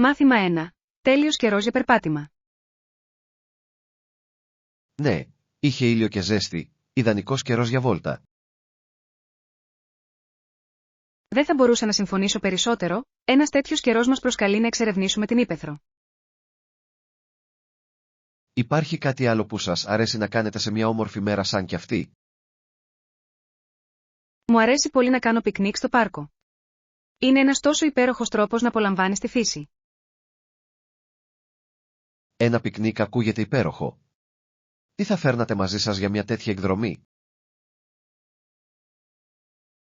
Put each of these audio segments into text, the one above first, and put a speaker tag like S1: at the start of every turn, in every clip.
S1: Μάθημα 1. Τέλειος καιρός για περπάτημα.
S2: Ναι, είχε ήλιο και ζέστη, ιδανικός καιρός για βόλτα.
S1: Δεν θα μπορούσα να συμφωνήσω περισσότερο, ένας τέτοιος καιρός μας προσκαλεί να εξερευνήσουμε την ύπαιθρο.
S2: Υπάρχει κάτι άλλο που σας αρέσει να κάνετε σε μια όμορφη μέρα σαν κι αυτή?
S1: Μου αρέσει πολύ να κάνω πικνίκ στο πάρκο. Είναι ένας τόσο υπέροχος τρόπος να απολαμβάνεις τη φύση.
S2: Ένα πικνίκ ακούγεται υπέροχο. Τι θα φέρνατε μαζί σας για μια τέτοια εκδρομή?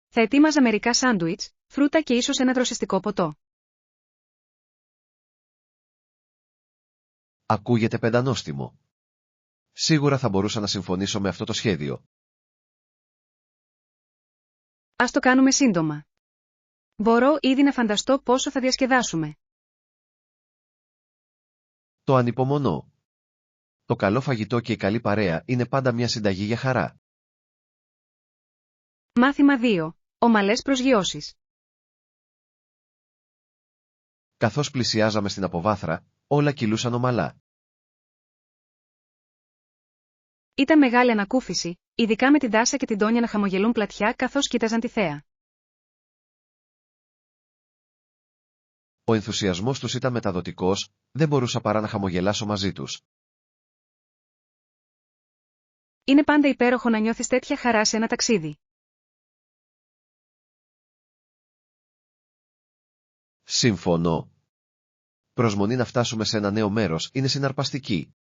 S1: Θα ετοίμαζα μερικά σάντουιτς, φρούτα και ίσως ένα δροσιστικό ποτό.
S2: Ακούγεται πεντανόστιμο. Σίγουρα θα μπορούσα να συμφωνήσω με αυτό το σχέδιο.
S1: Ας το κάνουμε σύντομα. Μπορώ ήδη να φανταστώ πόσο θα διασκεδάσουμε.
S2: Το ανυπομονώ. Το καλό φαγητό και η καλή παρέα είναι πάντα μια συνταγή για χαρά.
S1: Μάθημα 2. Ομαλές προσγειώσεις.
S2: Καθώς πλησιάζαμε στην αποβάθρα, όλα κυλούσαν ομαλά.
S1: Ήταν μεγάλη ανακούφιση, ειδικά με την Τάσα και την Τόνια να χαμογελούν πλατιά καθώς κοίταζαν τη θέα.
S2: Ο ενθουσιασμός τους ήταν μεταδοτικός, δεν μπορούσα παρά να χαμογελάσω μαζί τους.
S1: Είναι πάντα υπέροχο να νιώθεις τέτοια χαρά σε ένα ταξίδι.
S2: Συμφωνώ. Προσμονή να φτάσουμε σε ένα νέο μέρος είναι συναρπαστική.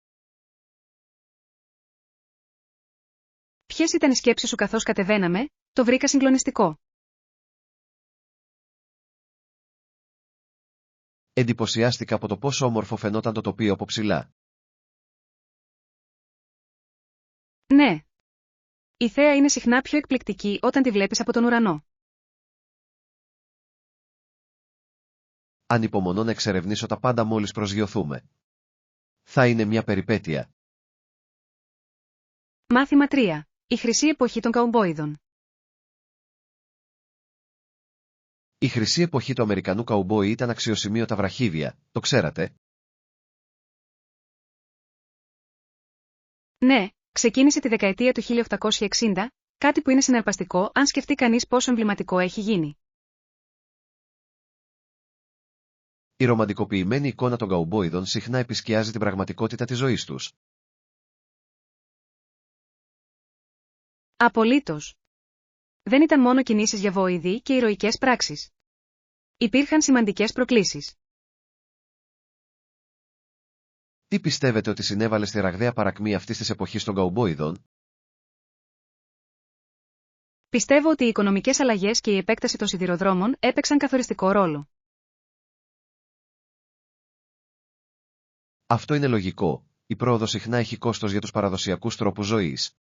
S1: Ποιες ήταν οι σκέψεις σου καθώς κατεβαίναμε? Το βρήκα συγκλονιστικό.
S2: Εντυπωσιάστηκα από το πόσο όμορφο φαινόταν το τοπίο από ψηλά.
S1: Ναι. Η θέα είναι συχνά πιο εκπληκτική όταν τη βλέπεις από τον ουρανό.
S2: Ανυπομονώ να εξερευνήσω τα πάντα μόλις προσγειωθούμε. Θα είναι μια περιπέτεια.
S1: Μάθημα 3. Η χρυσή εποχή των καουμπόιδων.
S2: Η χρυσή εποχή του Αμερικανού καουμπόι ήταν αξιοσημείωτα βραχύβια, το ξέρατε?
S1: Ναι, ξεκίνησε τη δεκαετία του 1860, κάτι που είναι συναρπαστικό αν σκεφτεί κανείς πόσο εμβληματικό έχει γίνει.
S2: Η ρομαντικοποιημένη εικόνα των καουμπόιδων συχνά επισκιάζει την πραγματικότητα της ζωής τους.
S1: Απολύτως. Δεν ήταν μόνο κινήσεις για βόηδη και ηρωικές πράξεις. Υπήρχαν σημαντικές προκλήσεις.
S2: Τι πιστεύετε ότι συνέβαλε στη ραγδαία παρακμή αυτής της εποχής των καουμπόιδων?
S1: Πιστεύω ότι οι οικονομικές αλλαγές και η επέκταση των σιδηροδρόμων έπαιξαν καθοριστικό ρόλο.
S2: Αυτό είναι λογικό. Η πρόοδος συχνά έχει κόστος για τους παραδοσιακούς τρόπους ζωής.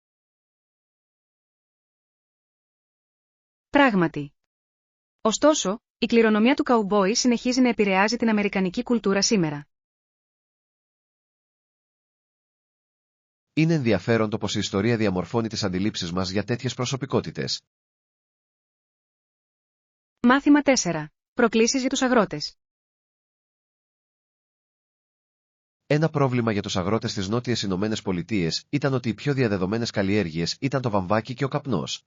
S1: Πράγματι. Ωστόσο, η κληρονομιά του καουμπόι συνεχίζει να επηρεάζει την αμερικανική κουλτούρα σήμερα.
S2: Είναι ενδιαφέρον το πως η ιστορία διαμορφώνει τις αντιλήψεις μας για τέτοιες προσωπικότητες.
S1: Μάθημα 4. Προκλήσεις για τους αγρότες.
S2: Ένα πρόβλημα για τους αγρότες στις Νότιες Ηνωμένες Πολιτείες ήταν ότι οι πιο διαδεδομένες καλλιέργειες ήταν το βαμβάκι και ο καπνός.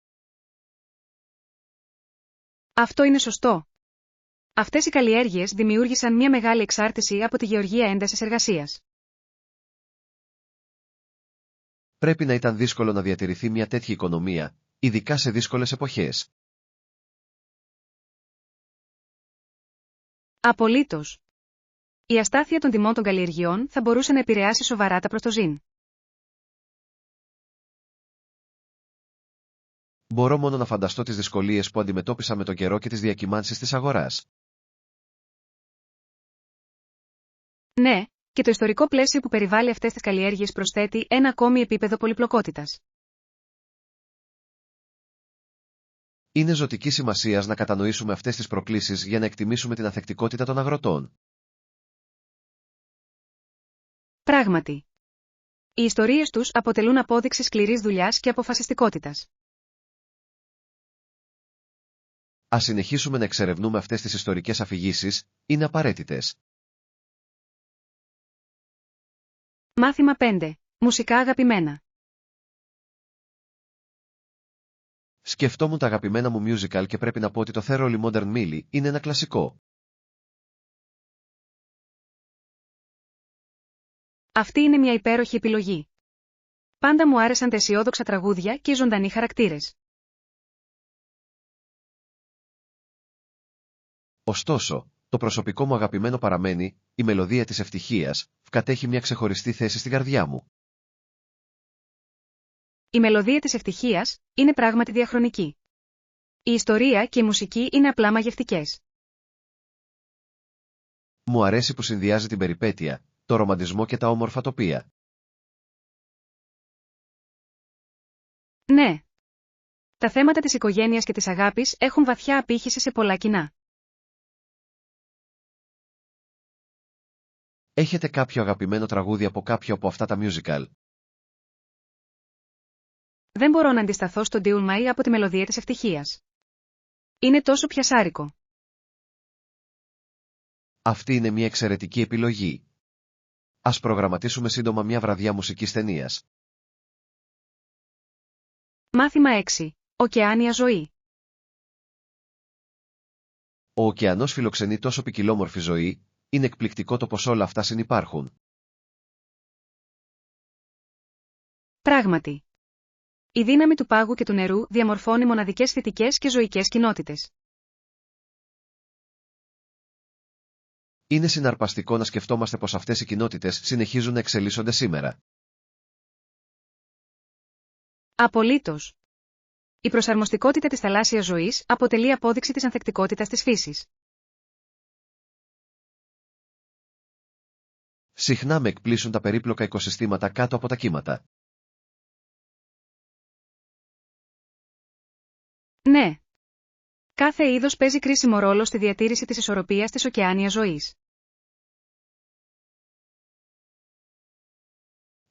S1: Αυτό είναι σωστό. Αυτές οι καλλιέργειες δημιούργησαν μια μεγάλη εξάρτηση από τη γεωργία έντασης εργασίας.
S2: Πρέπει να ήταν δύσκολο να διατηρηθεί μια τέτοια οικονομία, ειδικά σε δύσκολες εποχές.
S1: Απολύτως. Η αστάθεια των τιμών των καλλιεργειών θα μπορούσε να επηρεάσει σοβαρά τα προστοζήν.
S2: Μπορώ μόνο να φανταστώ τις δυσκολίες που αντιμετώπισα με τον καιρό και τις διακυμάνσεις της αγοράς.
S1: Ναι, και το ιστορικό πλαίσιο που περιβάλλει αυτές τις καλλιέργειες προσθέτει ένα ακόμη επίπεδο πολυπλοκότητας.
S2: Είναι ζωτικής σημασίας να κατανοήσουμε αυτές τις προκλήσεις για να εκτιμήσουμε την ανθεκτικότητα των αγροτών.
S1: Πράγματι. Οι ιστορίες τους αποτελούν απόδειξη σκληρής δουλειάς και αποφασιστικότητας.
S2: Ας συνεχίσουμε να εξερευνούμε αυτές τις ιστορικές αφηγήσεις, είναι απαραίτητες.
S1: Μάθημα 5. Μουσικά αγαπημένα.
S2: Σκεφτόμουν τα αγαπημένα μου musical και πρέπει να πω ότι το Thoroughly Modern Millie είναι ένα κλασικό.
S1: Αυτή είναι μια υπέροχη επιλογή. Πάντα μου άρεσαν τα αισιόδοξα τραγούδια και οι ζωντανοί χαρακτήρες.
S2: Ωστόσο, το προσωπικό μου αγαπημένο παραμένει, η μελωδία της ευτυχίας, κατέχει μια ξεχωριστή θέση στην καρδιά μου.
S1: Η μελωδία της ευτυχίας είναι πράγματι διαχρονική. Η ιστορία και η μουσική είναι απλά μαγευτικές.
S2: Μου αρέσει που συνδυάζει την περιπέτεια, το ρομαντισμό και τα όμορφα τοπία.
S1: Ναι. Τα θέματα της οικογένειας και της αγάπης έχουν βαθιά απήχηση σε πολλά κοινά.
S2: Έχετε κάποιο αγαπημένο τραγούδι από κάποιο από αυτά τα musical?
S1: Δεν μπορώ να αντισταθώ στον Deulmai από τη μελωδία της ευτυχίας. Είναι τόσο πιασάρικο.
S2: Αυτή είναι μια εξαιρετική επιλογή. Ας προγραμματίσουμε σύντομα μια βραδιά μουσικής ταινίας.
S1: Μάθημα 6. Ωκεάνια ζωή.
S2: Ο ωκεανός φιλοξενεί τόσο ποικιλόμορφη ζωή, είναι εκπληκτικό το πως όλα αυτά συνυπάρχουν.
S1: Πράγματι. Η δύναμη του πάγου και του νερού διαμορφώνει μοναδικές φυτικές και ζωικές κοινότητες.
S2: Είναι συναρπαστικό να σκεφτόμαστε πως αυτές οι κοινότητες συνεχίζουν να εξελίσσονται σήμερα.
S1: Απολύτως. Η προσαρμοστικότητα της θαλάσσιας ζωής αποτελεί απόδειξη της ανθεκτικότητας της φύσης.
S2: Συχνά με εκπλήσουν τα περίπλοκα οικοσυστήματα κάτω από τα κύματα.
S1: Ναι. Κάθε είδος παίζει κρίσιμο ρόλο στη διατήρηση της ισορροπίας της ωκεάνιας ζωής.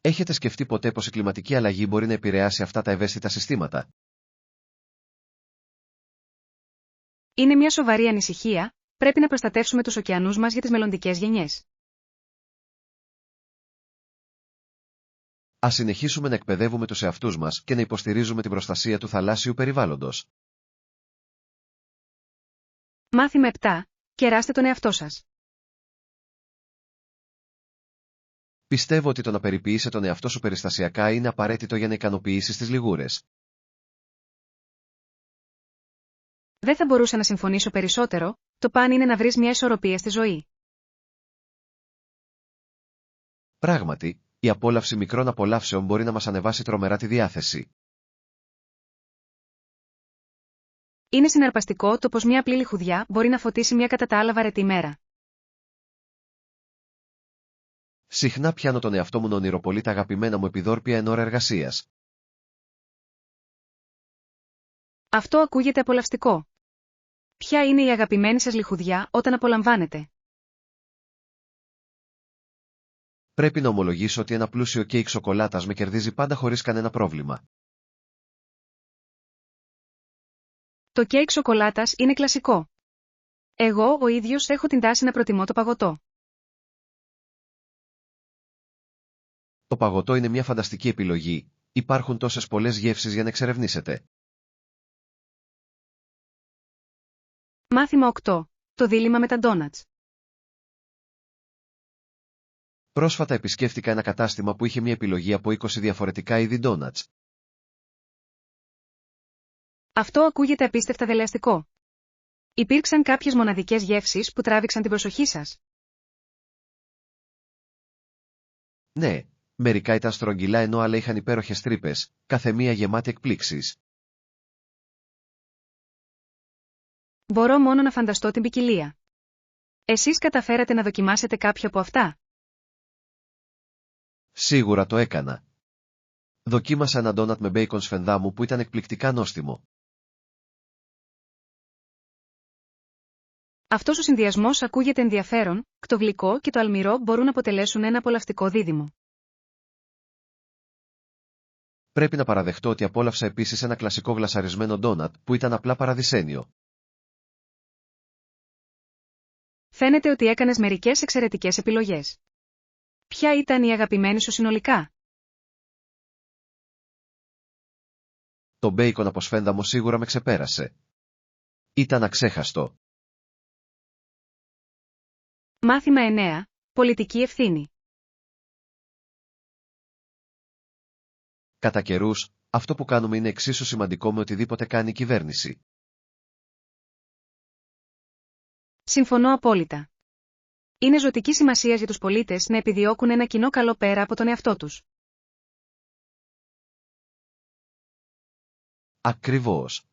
S2: Έχετε σκεφτεί ποτέ πως η κλιματική αλλαγή μπορεί να επηρεάσει αυτά τα ευαίσθητα συστήματα?
S1: Είναι μια σοβαρή ανησυχία, πρέπει να προστατεύσουμε τους ωκεανούς μας για τις μελλοντικές γενιές.
S2: Ας συνεχίσουμε να εκπαιδεύουμε τους εαυτούς μας και να υποστηρίζουμε την προστασία του θαλάσσιου περιβάλλοντος.
S1: Μάθημα 7. Κεράστε τον εαυτό σας.
S2: Πιστεύω ότι το να περιποιείσαι τον εαυτό σου περιστασιακά είναι απαραίτητο για να ικανοποιήσεις τις λιγούρες.
S1: Δεν θα μπορούσα να συμφωνήσω περισσότερο, το παν είναι να βρεις μια ισορροπία στη ζωή.
S2: Πράγματι, η απόλαυση μικρών απολαύσεων μπορεί να μας ανεβάσει τρομερά τη διάθεση.
S1: Είναι συναρπαστικό το πως μια απλή λιχουδιά μπορεί να φωτίσει μια κατά τα άλλα βαρετή μέρα.
S2: Συχνά πιάνω τον εαυτό μου να ονειροπολεί τα αγαπημένα μου επιδόρπια εν ώρα εργασίας.
S1: Αυτό ακούγεται απολαυστικό. Ποια είναι η αγαπημένη σας λιχουδιά όταν απολαμβάνετε?
S2: Πρέπει να ομολογήσω ότι ένα πλούσιο κέικ σοκολάτας με κερδίζει πάντα χωρίς κανένα πρόβλημα.
S1: Το κέικ σοκολάτας είναι κλασικό. Εγώ ο ίδιος έχω την τάση να προτιμώ το παγωτό.
S2: Το παγωτό είναι μια φανταστική επιλογή, υπάρχουν τόσες πολλές γεύσεις για να εξερευνήσετε.
S1: Μάθημα 8. Το δίλημμα με τα ντόνατς.
S2: Πρόσφατα επισκέφτηκα ένα κατάστημα που είχε μια επιλογή από 20 διαφορετικά είδη ντόνατς.
S1: Αυτό ακούγεται απίστευτα δελεαστικό. Υπήρξαν κάποιες μοναδικές γεύσεις που τράβηξαν την προσοχή σας?
S2: Ναι, μερικά ήταν στρογγυλά ενώ άλλα είχαν υπέροχες τρύπες, κάθε μία γεμάτη εκπλήξεις.
S1: Μπορώ μόνο να φανταστώ την ποικιλία. Εσείς καταφέρατε να δοκιμάσετε κάποιο από αυτά?
S2: Σίγουρα το έκανα. Δοκίμασα ένα ντόνατ με μπέικον σφενδάμου που ήταν εκπληκτικά νόστιμο.
S1: Αυτός ο συνδυασμός ακούγεται ενδιαφέρον, το γλυκό και το αλμυρό μπορούν να αποτελέσουν ένα απολαυστικό δίδυμο.
S2: Πρέπει να παραδεχτώ ότι απόλαυσα επίσης ένα κλασικό γλασαρισμένο ντόνατ που ήταν απλά παραδεισένιο.
S1: Φαίνεται ότι έκανες μερικές εξαιρετικές επιλογές. Ποια ήταν η αγαπημένη σου συνολικά?
S2: Το μπέικον από σφένδαμο σίγουρα με ξεπέρασε. Ήταν αξέχαστο.
S1: Μάθημα 9. Πολιτική ευθύνη.
S2: Κατά καιρούς, αυτό που κάνουμε είναι εξίσου σημαντικό με οτιδήποτε κάνει η κυβέρνηση.
S1: Συμφωνώ απόλυτα. Είναι ζωτική σημασία για τους πολίτες να επιδιώκουν ένα κοινό καλό πέρα από τον εαυτό τους.
S2: Ακριβώς.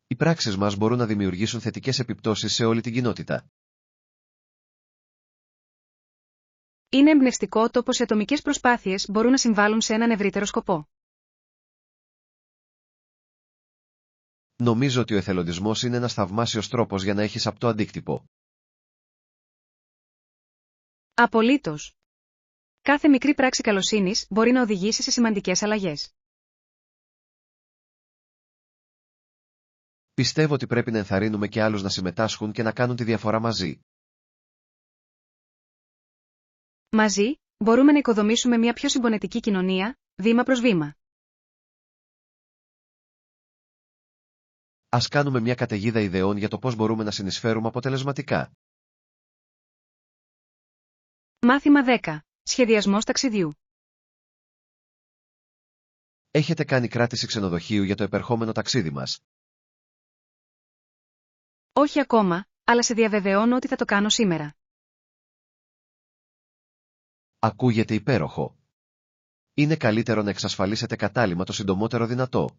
S2: Οι πράξεις μας μπορούν να δημιουργήσουν θετικές επιπτώσεις σε όλη την κοινότητα.
S1: Είναι εμπνευστικό το πως οι ατομικές προσπάθειες μπορούν να συμβάλλουν σε έναν ευρύτερο σκοπό.
S2: Νομίζω ότι ο εθελοντισμός είναι ένας θαυμάσιος τρόπος για να έχεις απτό αντίκτυπο.
S1: Απολύτως. Κάθε μικρή πράξη καλοσύνης μπορεί να οδηγήσει σε σημαντικές αλλαγές.
S2: Πιστεύω ότι πρέπει να ενθαρρύνουμε και άλλους να συμμετάσχουν και να κάνουν τη διαφορά μαζί.
S1: Μαζί, μπορούμε να οικοδομήσουμε μια πιο συμπονετική κοινωνία, βήμα προς βήμα.
S2: Ας κάνουμε μια καταιγίδα ιδεών για το πώς μπορούμε να συνεισφέρουμε αποτελεσματικά.
S1: Μάθημα 10. Σχεδιασμός ταξιδιού.
S2: Έχετε κάνει κράτηση ξενοδοχείου για το επερχόμενο ταξίδι μας?
S1: Όχι ακόμα, αλλά σε διαβεβαιώνω ότι θα το κάνω σήμερα.
S2: Ακούγεται υπέροχο. Είναι καλύτερο να εξασφαλίσετε κατάλημα το συντομότερο δυνατό.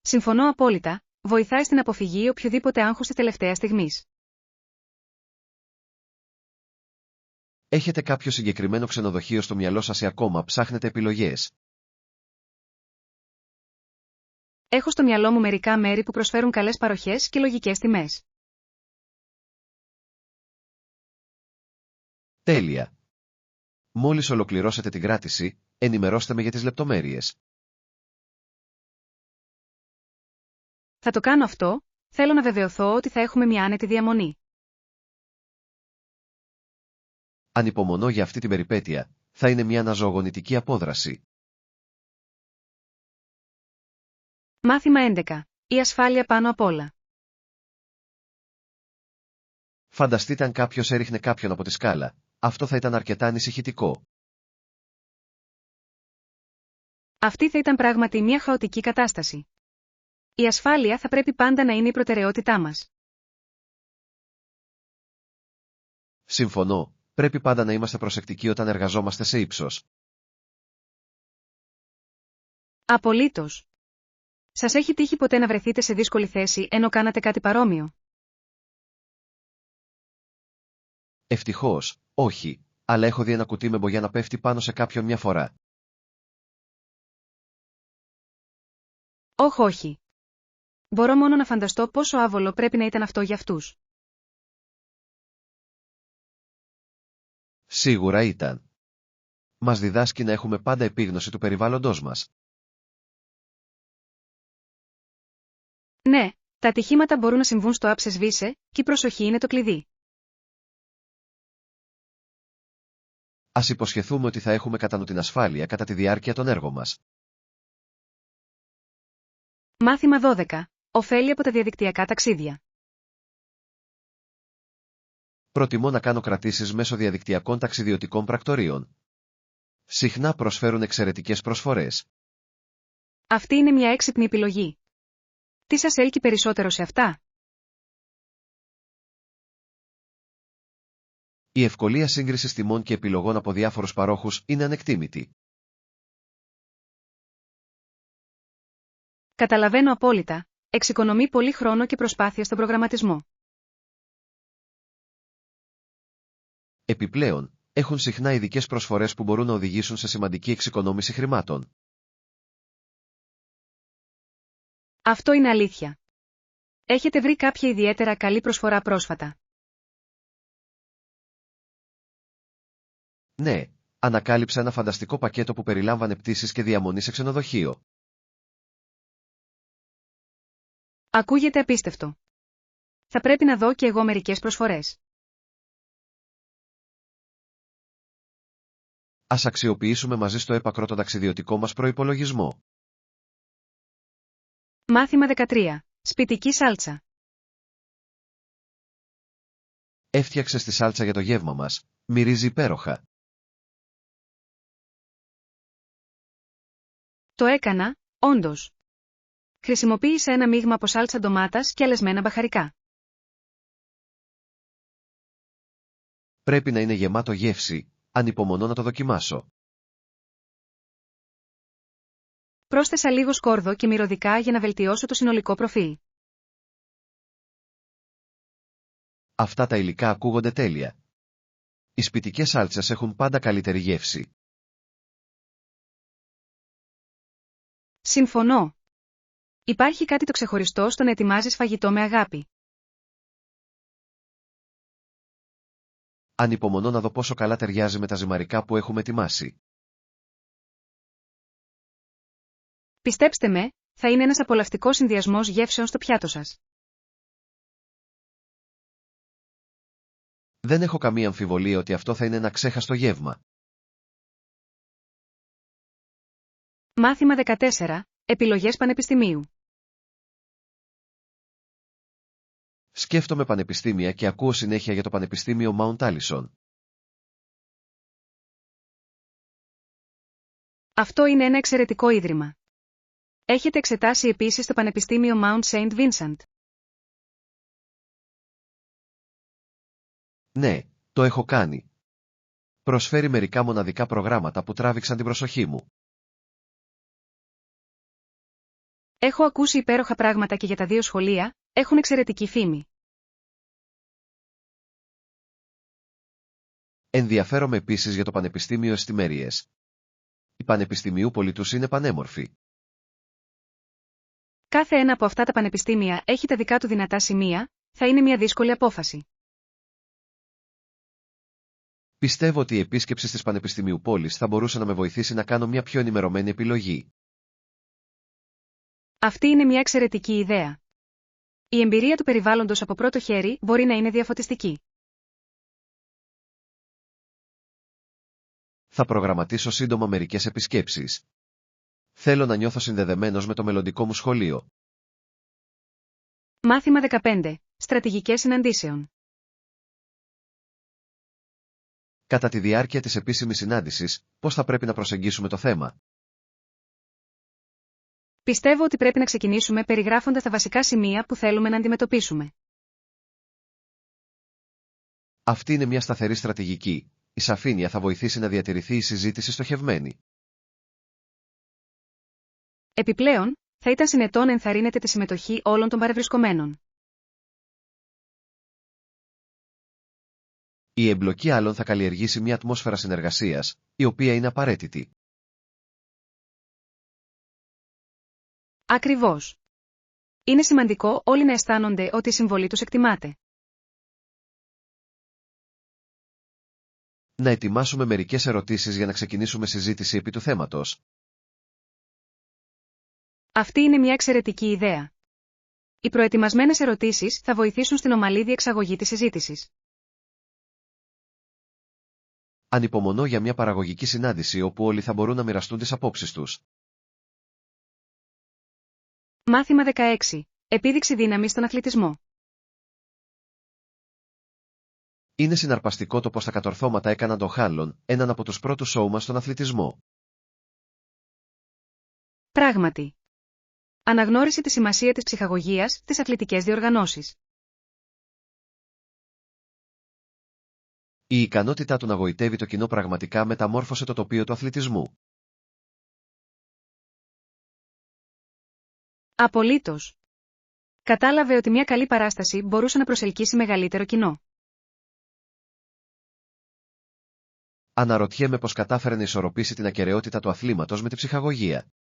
S1: Συμφωνώ απόλυτα, βοηθάει στην αποφυγή οποιοδήποτε άγχους της τελευταίας στιγμής.
S2: Έχετε κάποιο συγκεκριμένο ξενοδοχείο στο μυαλό σας ή ακόμα ψάχνετε επιλογές?
S1: Έχω στο μυαλό μου μερικά μέρη που προσφέρουν καλές παροχές και λογικές τιμές.
S2: Τέλεια. Μόλις ολοκληρώσετε την κράτηση, ενημερώστε με για τις λεπτομέρειες.
S1: Θα το κάνω αυτό, θέλω να βεβαιωθώ ότι θα έχουμε μια άνετη διαμονή.
S2: Ανυπομονώ για αυτή την περιπέτεια, θα είναι μια αναζωογονητική απόδραση.
S1: Μάθημα 11. Η ασφάλεια πάνω απ' όλα.
S2: Φανταστείτε αν κάποιος έριχνε κάποιον από τη σκάλα. Αυτό θα ήταν αρκετά ανησυχητικό.
S1: Αυτή θα ήταν πράγματι μια χαοτική κατάσταση. Η ασφάλεια θα πρέπει πάντα να είναι η προτεραιότητά μας.
S2: Συμφωνώ, πρέπει πάντα να είμαστε προσεκτικοί όταν εργαζόμαστε σε ύψος.
S1: Απολύτως. Σας έχει τύχει ποτέ να βρεθείτε σε δύσκολη θέση ενώ κάνατε κάτι παρόμοιο?
S2: Ευτυχώς, όχι, αλλά έχω δει ένα κουτί με μπογιά να πέφτει πάνω σε κάποιον μια φορά.
S1: Όχι. Μπορώ μόνο να φανταστώ πόσο άβολο πρέπει να ήταν αυτό για αυτούς.
S2: Σίγουρα ήταν. Μας διδάσκει να έχουμε πάντα επίγνωση του περιβάλλοντος μας.
S1: Ναι, τα ατυχήματα μπορούν να συμβούν στο άψε σβήσε, και η προσοχή είναι το κλειδί.
S2: Ας υποσχεθούμε ότι θα έχουμε κατά νου την ασφάλεια κατά τη διάρκεια των έργων μας.
S1: Μάθημα 12. Ωφέλη από τα διαδικτυακά ταξίδια.
S2: Προτιμώ να κάνω κρατήσεις μέσω διαδικτυακών ταξιδιωτικών πρακτορείων. Συχνά προσφέρουν εξαιρετικές προσφορές.
S1: Αυτή είναι μια έξυπνη επιλογή. Τι σας έλκει περισσότερο σε αυτά?
S2: Η ευκολία σύγκρισης τιμών και επιλογών από διάφορους παρόχους είναι ανεκτήμητη.
S1: Καταλαβαίνω απόλυτα, εξοικονομεί πολύ χρόνο και προσπάθεια στον προγραμματισμό.
S2: Επιπλέον, έχουν συχνά ειδικές προσφορές που μπορούν να οδηγήσουν σε σημαντική εξοικονόμηση χρημάτων.
S1: Αυτό είναι αλήθεια. Έχετε βρει κάποια ιδιαίτερα καλή προσφορά πρόσφατα?
S2: Ναι, ανακάλυψα ένα φανταστικό πακέτο που περιλάμβανε πτήσεις και διαμονή σε ξενοδοχείο.
S1: Ακούγεται απίστευτο. Θα πρέπει να δω και εγώ μερικές προσφορές.
S2: Ας αξιοποιήσουμε μαζί στο έπακρο τον ταξιδιωτικό μας προϋπολογισμό.
S1: Μάθημα 13. Σπιτική σάλτσα.
S2: Έφτιαξες τη σάλτσα για το γεύμα μας. Μυρίζει υπέροχα.
S1: Το έκανα, όντως. Χρησιμοποίησα ένα μείγμα από σάλτσα ντομάτας και αλεσμένα μπαχαρικά.
S2: Πρέπει να είναι γεμάτο γεύση, ανυπομονώ να το δοκιμάσω.
S1: Πρόσθεσα λίγο σκόρδο και μυρωδικά για να βελτιώσω το συνολικό προφίλ.
S2: Αυτά τα υλικά ακούγονται τέλεια. Οι σπιτικές σάλτσες έχουν πάντα καλύτερη γεύση.
S1: Συμφωνώ. Υπάρχει κάτι το ξεχωριστό στο να ετοιμάζεις φαγητό με αγάπη.
S2: Ανυπομονώ να δω πόσο καλά ταιριάζει με τα ζυμαρικά που έχουμε ετοιμάσει.
S1: Πιστέψτε με, θα είναι ένας απολαυστικός συνδυασμός γεύσεων στο πιάτο σας.
S2: Δεν έχω καμία αμφιβολία ότι αυτό θα είναι ένα ξέχαστο γεύμα.
S1: Μάθημα 14. Επιλογές πανεπιστημίου.
S2: Σκέφτομαι πανεπιστήμια και ακούω συνέχεια για το Πανεπιστήμιο Mount Allison.
S1: Αυτό είναι ένα εξαιρετικό ίδρυμα. Έχετε εξετάσει επίσης το Πανεπιστήμιο Mount Saint Vincent?
S2: Ναι, το έχω κάνει. Προσφέρει μερικά μοναδικά προγράμματα που τράβηξαν την προσοχή μου.
S1: Έχω ακούσει υπέροχα πράγματα και για τα δύο σχολεία, έχουν εξαιρετική φήμη.
S2: Ενδιαφέρομαι επίσης για το Πανεπιστήμιο Εστιμέριες. Οι Πανεπιστημιούπολοι τους είναι πανέμορφοι.
S1: Κάθε ένα από αυτά τα πανεπιστήμια έχει τα δικά του δυνατά σημεία, θα είναι μια δύσκολη απόφαση.
S2: Πιστεύω ότι η επίσκεψη στις Πανεπιστημιούπολεις θα μπορούσε να με βοηθήσει να κάνω μια πιο ενημερωμένη επιλογή.
S1: Αυτή είναι μια εξαιρετική ιδέα. Η εμπειρία του περιβάλλοντος από πρώτο χέρι μπορεί να είναι διαφωτιστική.
S2: Θα προγραμματίσω σύντομα μερικές επισκέψεις. Θέλω να νιώθω συνδεδεμένος με το μελλοντικό μου σχολείο.
S1: Μάθημα 15. Στρατηγικές συναντήσεων.
S2: Κατά τη διάρκεια της επίσημης συνάντησης, πώς θα πρέπει να προσεγγίσουμε το θέμα?
S1: Πιστεύω ότι πρέπει να ξεκινήσουμε περιγράφοντας τα βασικά σημεία που θέλουμε να αντιμετωπίσουμε.
S2: Αυτή είναι μια σταθερή στρατηγική. Η σαφήνεια θα βοηθήσει να διατηρηθεί η συζήτηση στοχευμένη.
S1: Επιπλέον, θα ήταν συνετό να ενθαρρύνετε τη συμμετοχή όλων των παρευρισκομένων.
S2: Η εμπλοκή άλλων θα καλλιεργήσει μια ατμόσφαιρα συνεργασίας, η οποία είναι απαραίτητη.
S1: Ακριβώς. Είναι σημαντικό όλοι να αισθάνονται ότι η συμβολή τους εκτιμάται.
S2: Να ετοιμάσουμε μερικές ερωτήσεις για να ξεκινήσουμε συζήτηση επί του θέματος.
S1: Αυτή είναι μια εξαιρετική ιδέα. Οι προετοιμασμένες ερωτήσεις θα βοηθήσουν στην ομαλή διεξαγωγή της συζήτησης.
S2: Ανυπομονώ για μια παραγωγική συνάντηση όπου όλοι θα μπορούν να μοιραστούν τις απόψεις τους.
S1: Μάθημα 16. Επίδειξη δύναμης στον αθλητισμό.
S2: Είναι συναρπαστικό το πως τα κατορθώματα έκαναν τον Χάλλον, έναν από τους πρώτους σόου στον αθλητισμό.
S1: Πράγματι. Αναγνώρισε τη σημασία της ψυχαγωγίας στις αθλητικές διοργανώσεις.
S2: Η ικανότητά του να γοητεύει το κοινό πραγματικά μεταμόρφωσε το τοπίο του αθλητισμού.
S1: Απολύτως. Κατάλαβε ότι μια καλή παράσταση μπορούσε να προσελκύσει μεγαλύτερο κοινό.
S2: Αναρωτιέμαι πως κατάφερε να ισορροπήσει την ακεραιότητα του αθλήματος με τη ψυχαγωγία.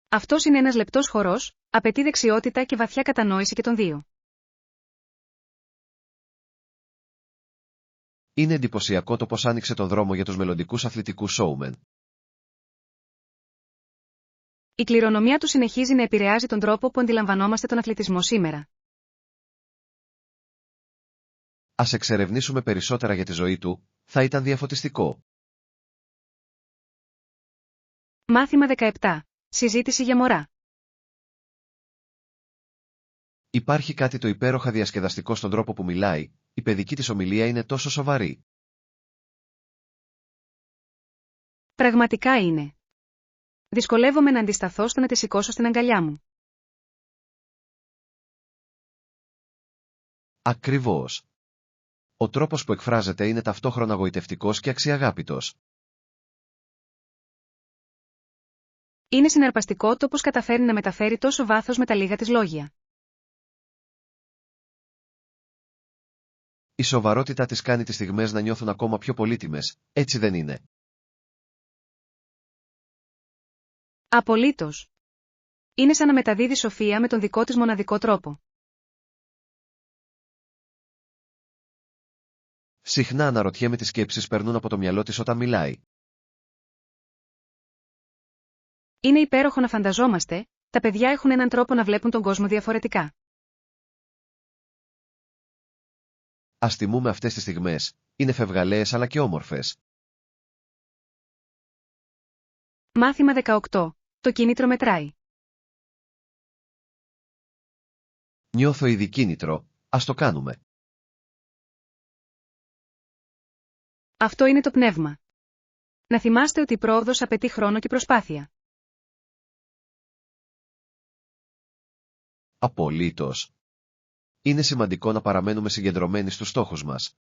S1: Αυτός είναι ένας λεπτός χορός, απαιτεί δεξιότητα και βαθιά κατανόηση και των δύο.
S2: Είναι εντυπωσιακό το πως άνοιξε τον δρόμο για τους μελλοντικούς αθλητικούς σόουμεν.
S1: Η κληρονομιά του συνεχίζει να επηρεάζει τον τρόπο που αντιλαμβανόμαστε τον αθλητισμό σήμερα.
S2: Ας εξερευνήσουμε περισσότερα για τη ζωή του, θα ήταν διαφωτιστικό.
S1: Μάθημα 17. Συζήτηση για μωρά.
S2: Υπάρχει κάτι το υπέροχα διασκεδαστικό στον τρόπο που μιλάει, η παιδική της ομιλία είναι τόσο σοβαρή.
S1: Πραγματικά είναι. Δυσκολεύομαι να αντισταθώ στο να τη σηκώσω στην αγκαλιά μου.
S2: Ακριβώς. Ο τρόπος που εκφράζεται είναι ταυτόχρονα γοητευτικός και αξιαγάπητος.
S1: Είναι συναρπαστικό το πώς καταφέρνει να μεταφέρει τόσο βάθος με τα λίγα της λόγια.
S2: Η σοβαρότητά της κάνει τις στιγμές να νιώθουν ακόμα πιο πολύτιμες, έτσι δεν είναι?
S1: Απολύτως. Είναι σαν να μεταδίδει σοφία με τον δικό της μοναδικό τρόπο.
S2: Συχνά αναρωτιέμαι τι σκέψεις περνούν από το μυαλό της όταν μιλάει.
S1: Είναι υπέροχο να φανταζόμαστε, τα παιδιά έχουν έναν τρόπο να βλέπουν τον κόσμο διαφορετικά.
S2: Ας τιμούμε αυτές τις στιγμές, είναι φευγαλαίες αλλά και όμορφες.
S1: Μάθημα 18. Το κίνητρο μετράει.
S2: Νιώθω ήδη κίνητρο, ας το κάνουμε.
S1: Αυτό είναι το πνεύμα. Να θυμάστε ότι η πρόοδος απαιτεί χρόνο και προσπάθεια.
S2: Απολύτως. Είναι σημαντικό να παραμένουμε συγκεντρωμένοι στους στόχους μας.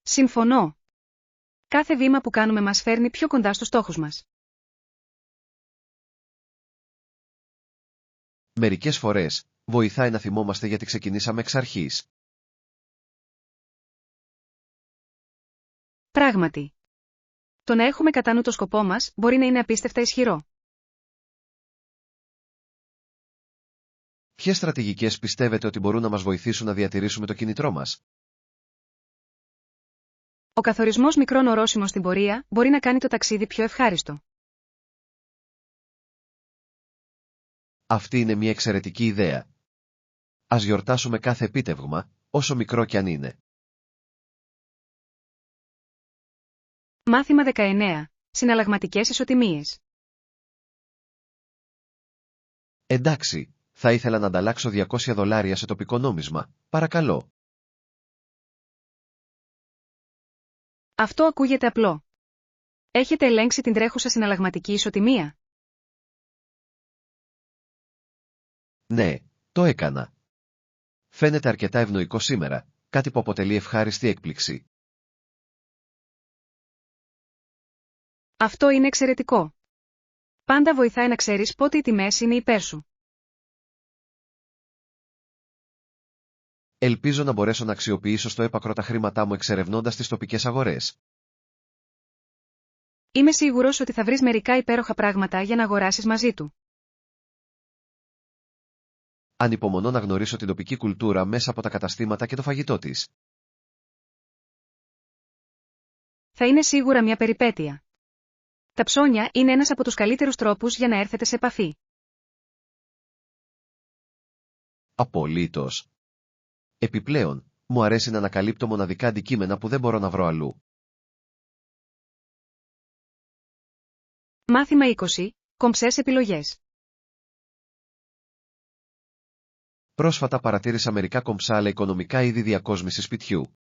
S1: Συμφωνώ. Κάθε βήμα που κάνουμε μας φέρνει πιο κοντά στους στόχους μας.
S2: Μερικές φορές, βοηθάει να θυμόμαστε γιατί ξεκινήσαμε εξ αρχής.
S1: Πράγματι. Το να έχουμε κατά νου το σκοπό μας μπορεί να είναι απίστευτα ισχυρό.
S2: Ποιες στρατηγικές πιστεύετε ότι μπορούν να μας βοηθήσουν να διατηρήσουμε το κίνητρό μας?
S1: Ο καθορισμός μικρών ορόσημων στην πορεία μπορεί να κάνει το ταξίδι πιο ευχάριστο.
S2: Αυτή είναι μια εξαιρετική ιδέα. Ας γιορτάσουμε κάθε επίτευγμα, όσο μικρό κι αν είναι.
S1: Μάθημα 19. Συναλλαγματικές ισοτιμίες.
S2: Εντάξει, θα ήθελα να ανταλλάξω $200 σε τοπικό νόμισμα, παρακαλώ.
S1: Αυτό ακούγεται απλό. Έχετε ελέγξει την τρέχουσα συναλλαγματική ισοτιμία?
S2: Ναι, το έκανα. Φαίνεται αρκετά ευνοϊκό σήμερα, κάτι που αποτελεί ευχάριστη έκπληξη.
S1: Αυτό είναι εξαιρετικό. Πάντα βοηθάει να ξέρεις πότε οι τιμές είναι υπέρ σου.
S2: Ελπίζω να μπορέσω να αξιοποιήσω στο έπακρο τα χρήματά μου εξερευνώντας τις τοπικές αγορές.
S1: Είμαι σίγουρος ότι θα βρεις μερικά υπέροχα πράγματα για να αγοράσεις μαζί του.
S2: Ανυπομονώ να γνωρίσω την τοπική κουλτούρα μέσα από τα καταστήματα και το φαγητό της.
S1: Θα είναι σίγουρα μια περιπέτεια. Τα ψώνια είναι ένας από τους καλύτερους τρόπους για να έρθετε σε επαφή.
S2: Απολύτως. Επιπλέον, μου αρέσει να ανακαλύπτω μοναδικά αντικείμενα που δεν μπορώ να βρω αλλού.
S1: Μάθημα 20. Κομψές επιλογές.
S2: Πρόσφατα παρατήρησα μερικά κομψά αλλά οικονομικά είδη διακόσμησης σπιτιού.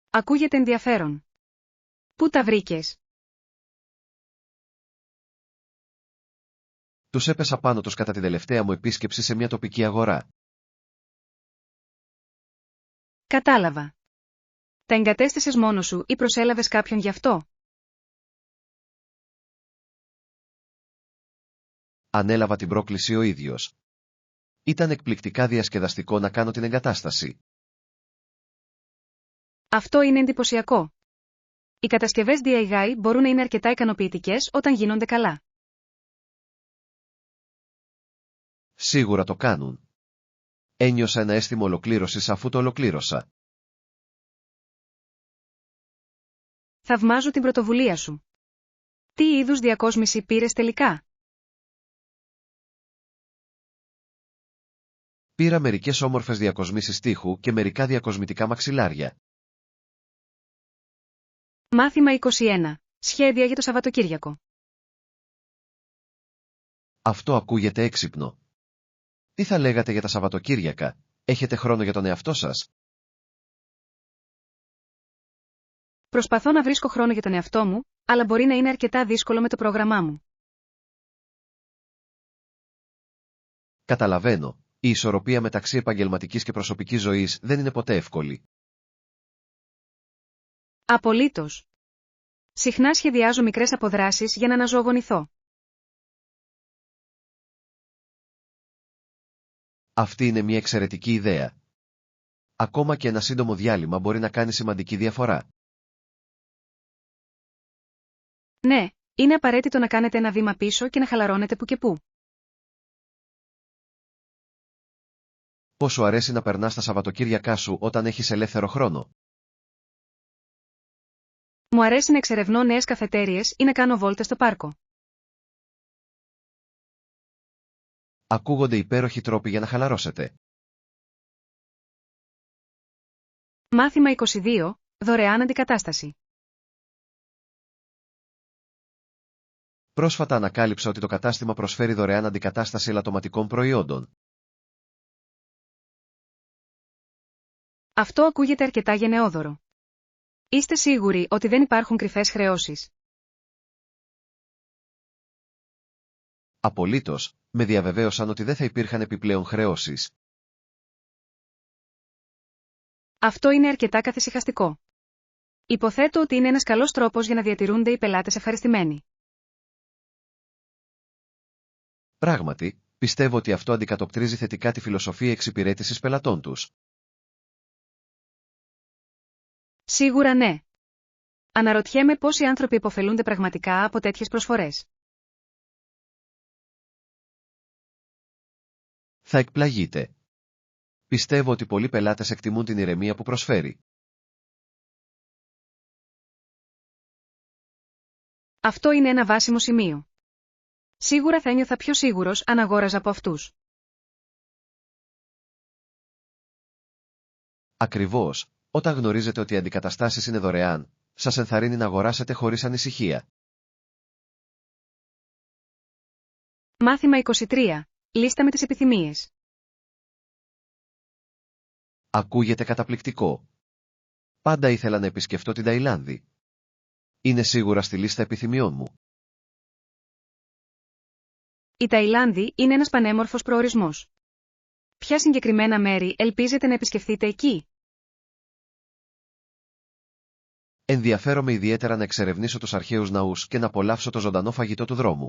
S1: Ακούγεται ενδιαφέρον. Πού τα βρήκες?
S2: Τους έπεσα πάνω τους κατά τη τελευταία μου επίσκεψη σε μια τοπική αγορά.
S1: Κατάλαβα. Τα εγκατέστησες μόνος σου ή προσέλαβες κάποιον γι' αυτό?
S2: Ανέλαβα την πρόκληση ο ίδιος. Ήταν εκπληκτικά διασκεδαστικό να κάνω την εγκατάσταση.
S1: Αυτό είναι εντυπωσιακό. Οι κατασκευές DIY μπορούν να είναι αρκετά ικανοποιητικές όταν γίνονται καλά.
S2: Σίγουρα το κάνουν. Ένιωσα ένα αίσθημα ολοκλήρωσης αφού το ολοκλήρωσα.
S1: Θαυμάζω την πρωτοβουλία σου. Τι είδους διακόσμηση πήρες τελικά?
S2: Πήρα μερικές όμορφες διακοσμήσεις τοίχου και μερικά διακοσμητικά μαξιλάρια.
S1: Μάθημα 21. Σχέδια για το Σαββατοκύριακο.
S2: Αυτό ακούγεται έξυπνο. Τι θα λέγατε για τα Σαββατοκύριακα? Έχετε χρόνο για τον εαυτό σας?
S1: Προσπαθώ να βρίσκω χρόνο για τον εαυτό μου, αλλά μπορεί να είναι αρκετά δύσκολο με το πρόγραμμά μου.
S2: Καταλαβαίνω. Η ισορροπία μεταξύ επαγγελματικής και προσωπικής ζωής δεν είναι ποτέ εύκολη.
S1: Απολύτως. Συχνά σχεδιάζω μικρές αποδράσεις για να αναζωογονηθώ.
S2: Αυτή είναι μια εξαιρετική ιδέα. Ακόμα και ένα σύντομο διάλειμμα μπορεί να κάνει σημαντική διαφορά.
S1: Ναι, είναι απαραίτητο να κάνετε ένα βήμα πίσω και να χαλαρώνετε που και που.
S2: Πώς σου αρέσει να περνάς τα Σαββατοκύριακά σου όταν έχεις ελεύθερο χρόνο?
S1: Μου αρέσει να εξερευνώ νέες καφετέριες ή να κάνω βόλτες στο πάρκο.
S2: Ακούγονται υπέροχοι τρόποι για να χαλαρώσετε.
S1: Μάθημα 22. Δωρεάν αντικατάσταση.
S2: Πρόσφατα ανακάλυψα ότι το κατάστημα προσφέρει δωρεάν αντικατάσταση ελαττωματικών προϊόντων.
S1: Αυτό ακούγεται αρκετά γενναιόδωρο. Είστε σίγουροι ότι δεν υπάρχουν κρυφές χρεώσεις?
S2: Απολύτως, με διαβεβαίωσαν ότι δεν θα υπήρχαν επιπλέον χρεώσεις.
S1: Αυτό είναι αρκετά καθησυχαστικό. Υποθέτω ότι είναι ένας καλός τρόπος για να διατηρούνται οι πελάτες ευχαριστημένοι.
S2: Πράγματι, πιστεύω ότι αυτό αντικατοπτρίζει θετικά τη φιλοσοφία εξυπηρέτησης πελατών τους.
S1: Σίγουρα ναι. Αναρωτιέμαι πόσοι άνθρωποι υποφελούνται πραγματικά από τέτοιες προσφορές.
S2: Θα εκπλαγείτε. Πιστεύω ότι πολλοί πελάτες εκτιμούν την ηρεμία που προσφέρει.
S1: Αυτό είναι ένα βάσιμο σημείο. Σίγουρα θα ένιωθα πιο σίγουρος αν αγόραζα από αυτούς.
S2: Ακριβώς, όταν γνωρίζετε ότι οι αντικαταστάσεις είναι δωρεάν, σας ενθαρρύνει να αγοράσετε χωρίς ανησυχία.
S1: Μάθημα 23. Λίστα με τις επιθυμίες.
S2: Ακούγεται καταπληκτικό. Πάντα ήθελα να επισκεφτώ την Ταϊλάνδη. Είναι σίγουρα στη λίστα επιθυμιών μου.
S1: Η Ταϊλάνδη είναι ένας πανέμορφος προορισμός. Ποια συγκεκριμένα μέρη ελπίζετε να επισκεφθείτε εκεί?
S2: Ενδιαφέρομαι ιδιαίτερα να εξερευνήσω τους αρχαίους ναούς και να απολαύσω το ζωντανό φαγητό του δρόμου.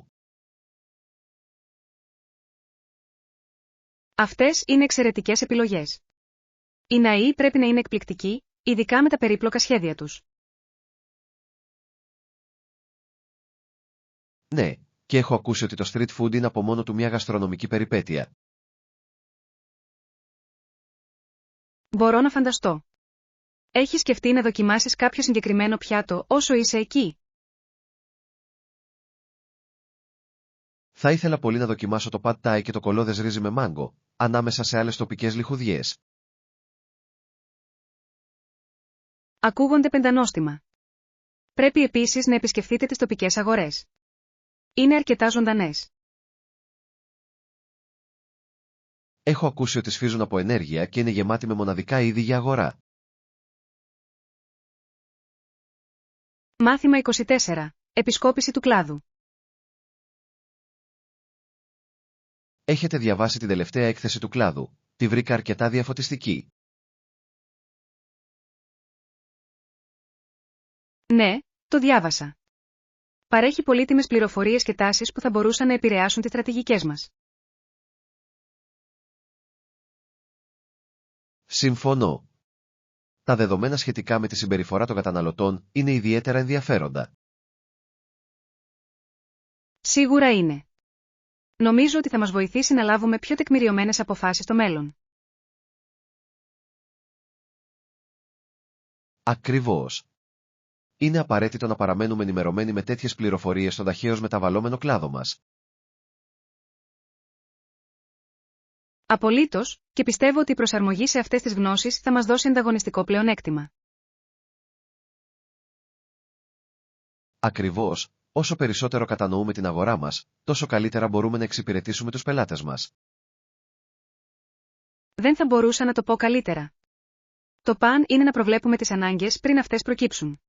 S1: Αυτές είναι εξαιρετικές επιλογές. Οι ναοί πρέπει να είναι εκπληκτικοί, ειδικά με τα περίπλοκα σχέδια τους.
S2: Ναι, και έχω ακούσει ότι το street food είναι από μόνο του μια γαστρονομική περιπέτεια.
S1: Μπορώ να φανταστώ. Έχεις σκεφτεί να δοκιμάσεις κάποιο συγκεκριμένο πιάτο όσο είσαι εκεί?
S2: Θα ήθελα πολύ να δοκιμάσω το pad thai και το κολόδες ρύζι με μάγκο, ανάμεσα σε άλλες τοπικές λιχουδιές.
S1: Ακούγονται πεντανόστιμα. Πρέπει επίσης να επισκεφτείτε τις τοπικές αγορές. Είναι αρκετά ζωντανές.
S2: Έχω ακούσει ότι σφίζουν από ενέργεια και είναι γεμάτοι με μοναδικά είδη για αγορά.
S1: Μάθημα 24. Επισκόπηση του κλάδου.
S2: Έχετε διαβάσει την τελευταία έκθεση του κλάδου? Τη βρήκα αρκετά διαφωτιστική.
S1: Ναι, το διάβασα. Παρέχει πολύτιμες πληροφορίες και τάσεις που θα μπορούσαν να επηρεάσουν τις στρατηγικές μας.
S2: Συμφωνώ. Τα δεδομένα σχετικά με τη συμπεριφορά των καταναλωτών είναι ιδιαίτερα ενδιαφέροντα.
S1: Σίγουρα είναι. Νομίζω ότι θα μας βοηθήσει να λάβουμε πιο τεκμηριωμένες αποφάσεις στο μέλλον.
S2: Ακριβώς. Είναι απαραίτητο να παραμένουμε ενημερωμένοι με τέτοιες πληροφορίες στον ταχαίως μεταβαλλόμενο κλάδο μας.
S1: Απολύτως, και πιστεύω ότι η προσαρμογή σε αυτές τις γνώσεις θα μας δώσει ανταγωνιστικό πλεονέκτημα.
S2: Ακριβώς, όσο περισσότερο κατανοούμε την αγορά μας, τόσο καλύτερα μπορούμε να εξυπηρετήσουμε τους πελάτες μας.
S1: Δεν θα μπορούσα να το πω καλύτερα. Το παν είναι να προβλέπουμε τις ανάγκες πριν αυτές προκύψουν.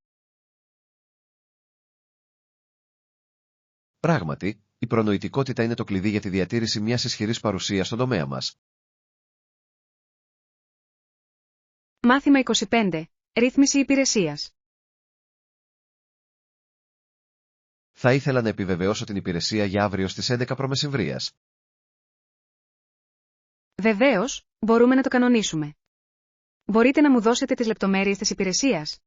S2: Πράγματι, η προνοητικότητα είναι το κλειδί για τη διατήρηση μιας ισχυρής παρουσίας στον τομέα μας.
S1: Μάθημα 25. Ρύθμιση υπηρεσίας.
S2: Θα ήθελα να επιβεβαιώσω την υπηρεσία για αύριο στις 11 π.μ.
S1: Βεβαίως, μπορούμε να το κανονίσουμε. Μπορείτε να μου δώσετε τις λεπτομέρειες της υπηρεσίας?